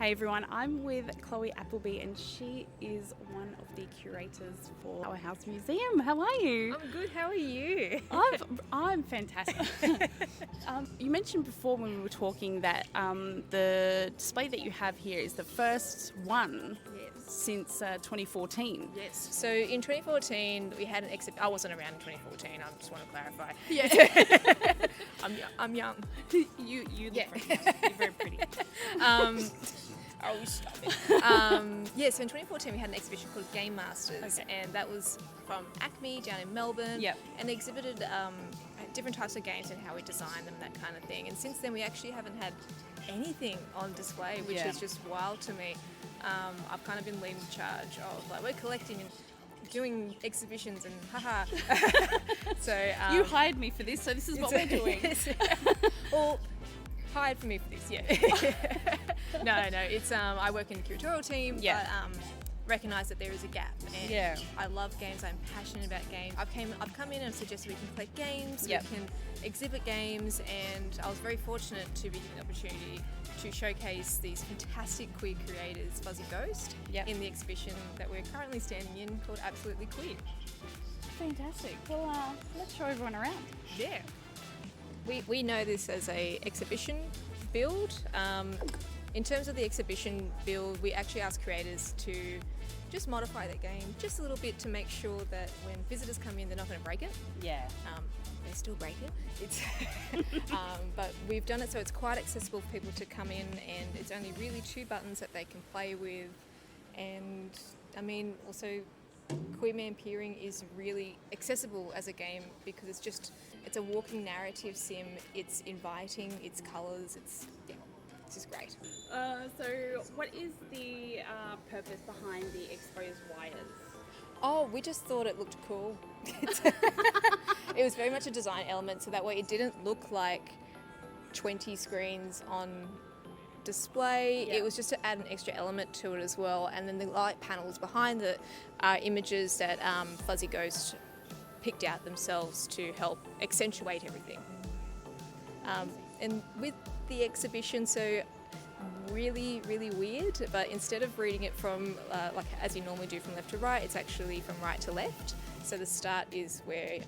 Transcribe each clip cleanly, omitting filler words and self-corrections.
Hey everyone, I'm with Chloe Appleby and she is one of the curators for Powerhouse Museum. How are you? I'm good, how are you? I'm fantastic. You mentioned before when we were talking that the display that you have here is the first one since 2014. Yes, so in 2014 we had an exhibit. I wasn't around in 2014, I just want to clarify. Yeah. I'm young. You look very young. You're very pretty. Oh, stop it. So in 2014 we had an exhibition called Game Masters, and that was from Acme down in Melbourne. Yep. And they exhibited different types of games and how we designed them, that kind of thing. And since then we actually haven't had anything on display, which is just wild to me. I've kind of been leading the charge of like we're collecting and doing exhibitions and haha. So you hired me for this, so this is what we're doing. Well, hired for me for this, yeah. No, it's I work in the curatorial team, but recognise that there is a gap. And I love games. I'm passionate about games. I've come in and suggested we can collect games, we can exhibit games, and I was very fortunate to be given the opportunity to showcase these fantastic queer creators, Fuzzy Ghost, in the exhibition that we're currently standing in called Absolutely Queer. Fantastic. Well, let's show everyone around. Yeah. We know this as a exhibition build. In terms of the exhibition build, we actually ask creators to just modify their game just a little bit to make sure that when visitors come in, they're not going to break it. Yeah. They still break it. It's but we've done it so it's quite accessible for people to come in, and it's only really 2 buttons that they can play with. And I mean, also Queer Man Peering is really accessible as a game because it's a walking narrative sim. It's inviting, it's colours, it's just great. So what is the purpose behind the exposed wires? Oh, we just thought it looked cool. It was very much a design element, so that way it didn't look like 20 screens on display. It was just to add an extra element to it as well. And then the light panels behind the images that Fuzzy Ghost picked out themselves to help accentuate everything. And with the exhibition, so really, really weird, but instead of reading it from like as you normally do from left to right, it's actually from right to left. So the start is where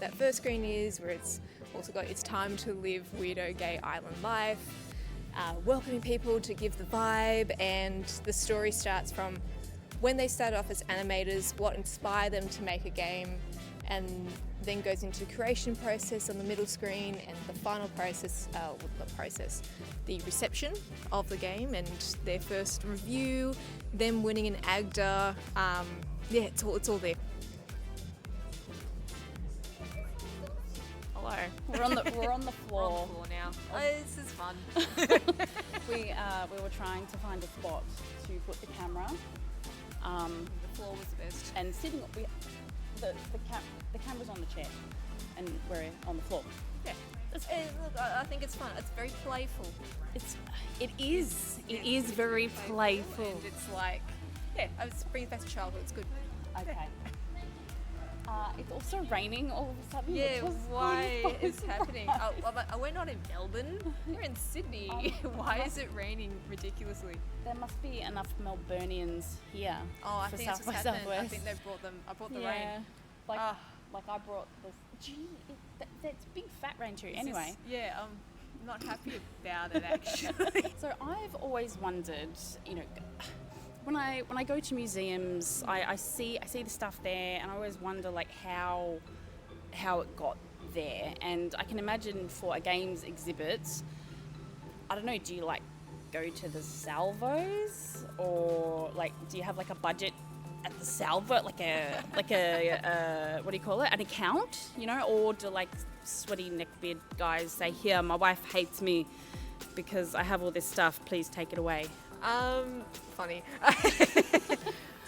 that first screen is, where it's also got "It's time to live weirdo gay island life," welcoming people to give the vibe, and the story starts from when they started off as animators, what inspired them to make a game, and then goes into creation process on the middle screen, and the final process, the reception of the game and their first review, them winning an AGDA. It's all there. Hello. We're on the floor. We're on the floor now. Oh, this is fun. We were trying to find a spot to put the camera. The floor was the best. And sitting, the camera's on the chair, and we're on the floor. Yeah. Look, I think it's fun. It's very playful. It is very playful. And it's like, it brings back to childhood. It's good. Okay. It's also raining all of a sudden. Yeah, why is happening? We're not in Melbourne. We're in Sydney. Why is it raining ridiculously? There must be enough Melburnians here. Oh, I for think it's what's South by happened. I Southwest. think they brought them. I brought the rain. Like I brought this. Gee, that's big fat rain too. Anyway. I'm not happy about it actually. So I've always wondered, when I go to museums, I see the stuff there, and I always wonder like how it got there. And I can imagine for a games exhibit, I don't know, do you like go to the salvos, or like do you have like a budget at the salvo, like a what do you call it, an account, or do like sweaty neckbeard guys say, here, my wife hates me because I have all this stuff, please take it away? Funny.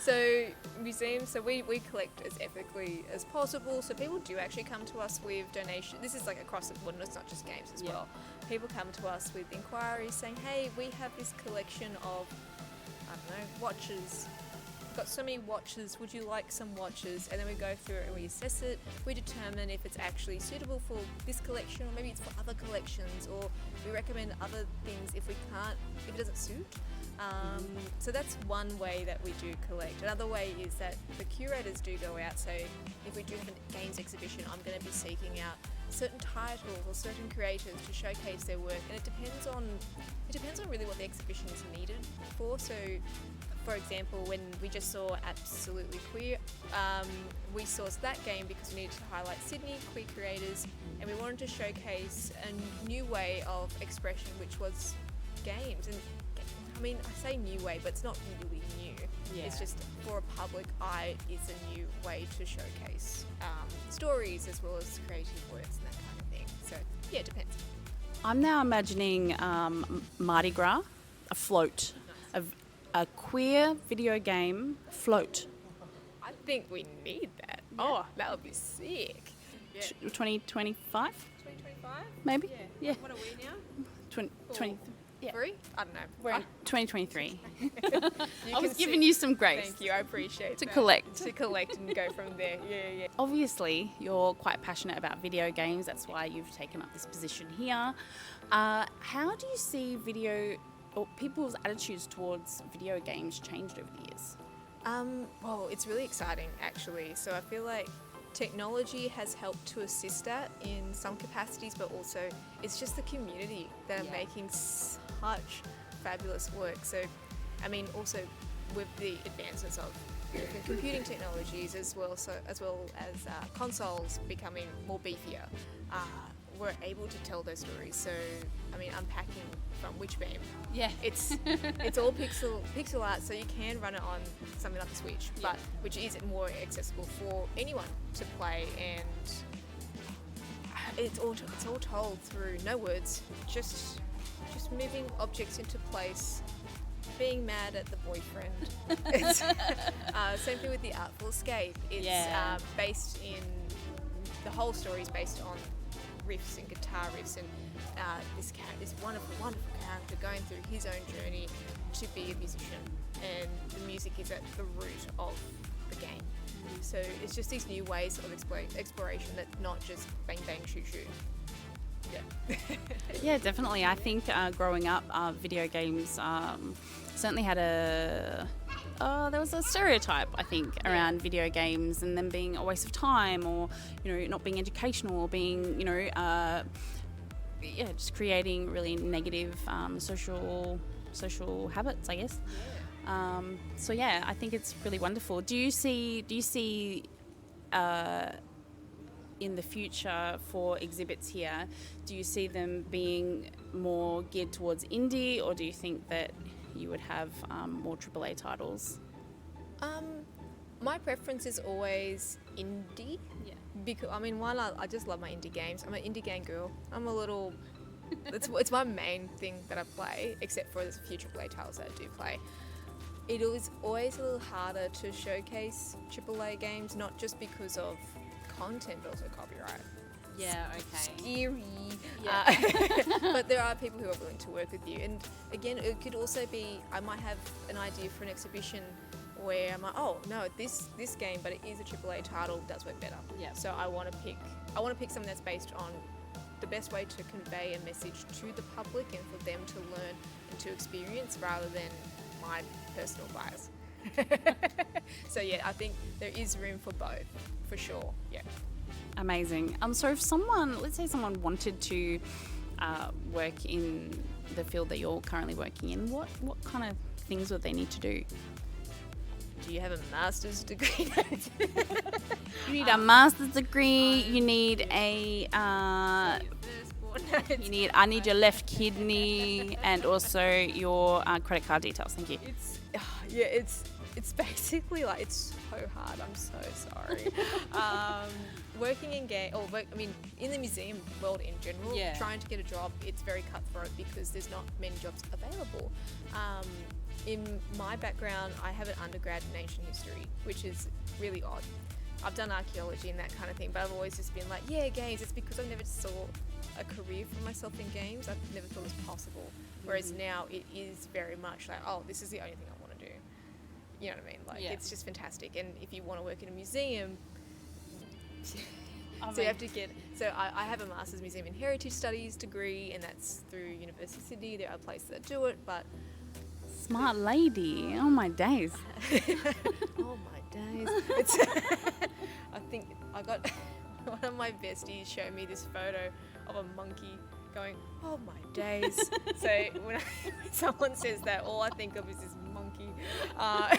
So museums, we collect as ethically as possible. So people do actually come to us with donations. This is like across the board, and it's not just games as well. People come to us with inquiries saying, hey, we have this collection of, I don't know, watches. We've got so many watches, would you like some watches? And then we go through it and we assess it. We determine if it's actually suitable for this collection, or maybe it's for other collections, or we recommend other things if it doesn't suit. So that's one way that we do collect. Another way is that the curators do go out. So if we do have a games exhibition, I'm going to be seeking out certain titles or certain creators to showcase their work, and it depends on really what the exhibition is needed for. So, for example, when we just saw Absolutely Queer, we sourced that game because we needed to highlight Sydney queer creators, and we wanted to showcase a new way of expression, which was games. And I mean, I say new way, but it's not really new. Yeah. It's just for a public eye, it's a new way to showcase stories as well as creative works and that kind of thing. So yeah, it depends. I'm now imagining Mardi Gras, a float, a queer video game float. I think we need that. Yeah. Oh, that would be sick. Yeah. 2025? 2025? Maybe? Yeah. What are we now? 20. Yeah. 3? I don't know. We're in 2023. I was giving you some grace. Thank you, I appreciate to that. collect. To collect and go from there. Yeah. Obviously, you're quite passionate about video games. That's why you've taken up this position here. How do you see people's attitudes towards video games changed over the years? Well, it's really exciting actually. So I feel like technology has helped to assist that in some capacities, but also it's just the community that are making such fabulous work. So, I mean, also with the advances of different computing technologies as well as consoles becoming more beefier, we're able to tell those stories. So, I mean, unpacking from Witchbeam, it's all pixel art, so you can run it on something like a Switch, but which is more accessible for anyone to play, and it's all told through no words, just moving objects into place, being mad at the boyfriend. It's, same thing with the Artful Escape. It's based in, the whole story is based on riffs and guitar riffs, and this wonderful character going through his own journey to be a musician, and the music is at the root of the game. So it's just these new ways of exploration that's not just bang bang shoot shoot. Yeah, definitely. I think growing up, video games certainly had there was a stereotype, I think, around video games and them being a waste of time, or not being educational, or being just creating really negative social habits, I guess. So yeah, I think it's really wonderful. Do you see in the future for exhibits here, do you see them being more geared towards indie, or do you think that you would have more AAA titles? My preference is always indie. Yeah. Because I just love my indie games. I'm an indie game girl. It's my main thing that I play, except for there's a few AAA titles that I do play. It is always a little harder to showcase AAA games, not just because of content, but also copyright. Yeah, okay. Scary. Yeah. But there are people who are willing to work with you. And again, it could also be, I might have an idea for an exhibition where I'm like, oh no, this game, but it is a AAA title, does work better. Yeah. So I want to pick something that's based on the best way to convey a message to the public and for them to learn and to experience, rather than my personal bias. So yeah, I think there is room for both, for sure. Yeah. Amazing. So if let's say someone wanted to work in the field that you're currently working in, what kind of things would they need to do? Do you have a master's degree? You need a master's degree. You need I need your left kidney and also your credit card details. Thank you. It's basically like, it's so hard. I'm so sorry. Working in in the museum world in general, trying to get a job, it's very cutthroat because there's not many jobs available. In my background, I have an undergrad in ancient history, which is really odd. I've done archaeology and that kind of thing, but I've always just been like, games. It's because I never saw a career for myself in games. I've never thought it was possible. Whereas now it is very much like, oh, this is the only thing I want to do. You know what I mean? Like, it's just fantastic. And if you want to work in a museum, you have to get. So I have a Master's Museum in Heritage Studies degree, and that's through University of Sydney. There are places that do it, but Smart lady. Oh my days. Oh my days. I think I got one of my besties showed me this photo of a monkey going, oh my days. So when someone says that, all I think of is this monkey. I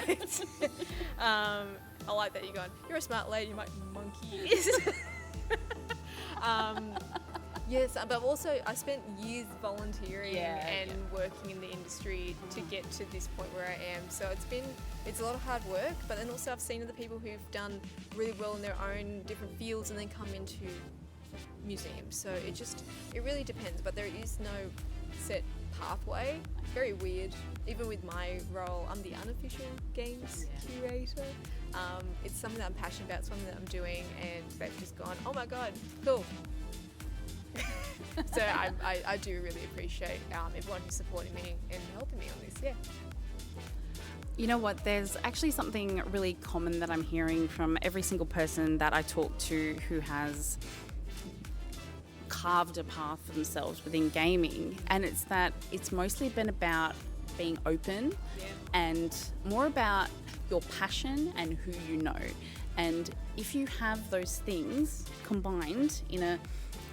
like that you're going, you're a smart lady, you're like, monkey. Yes, but also I spent years volunteering and working in the industry to get to this point where I am. So it's a lot of hard work, but then also I've seen other people who've done really well in their own different fields and then come into museums. So it really depends, but there is no set pathway. Very weird. Even with my role, I'm the unofficial games curator. It's something that I'm passionate about, something that I'm doing, and they've just gone, oh my god, cool. So I do really appreciate everyone who's supporting me and helping me on this. Yeah. You know what, there's actually something really common that I'm hearing from every single person that I talk to who has carved a path for themselves within gaming, and it's that it's mostly been about being open and more about your passion and who you know. And if you have those things combined in a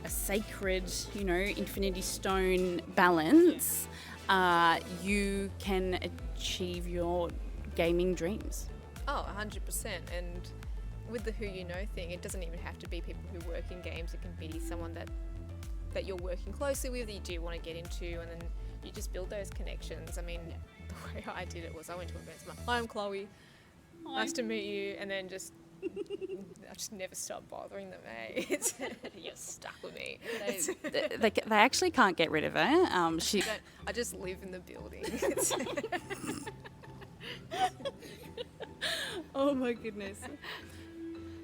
sacred, infinity stone balance, you can achieve your gaming dreams. Oh, 100%. And with the who you know thing, it doesn't even have to be people who work in games. It can be someone that you're working closely with, that you do want to get into, and then you just build those connections. I mean, the way I did it was I went to events, hi, I'm Chloe, nice to meet you, and then I just never stopped bothering them, eh? You're stuck with me. They actually can't get rid of her. I just live in the building. Oh my goodness.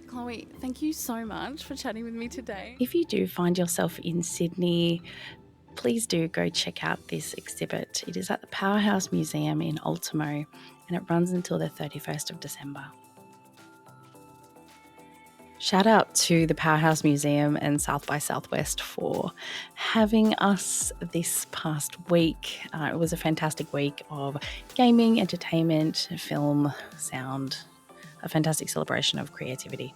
Chloe, thank you so much for chatting with me today. If you do find yourself in Sydney, please do go check out this exhibit. It is at the Powerhouse Museum in Ultimo, and it runs until the 31st of December. Shout out to the Powerhouse Museum and South by Southwest for having us this past week. It was a fantastic week of gaming, entertainment, film, sound, a fantastic celebration of creativity.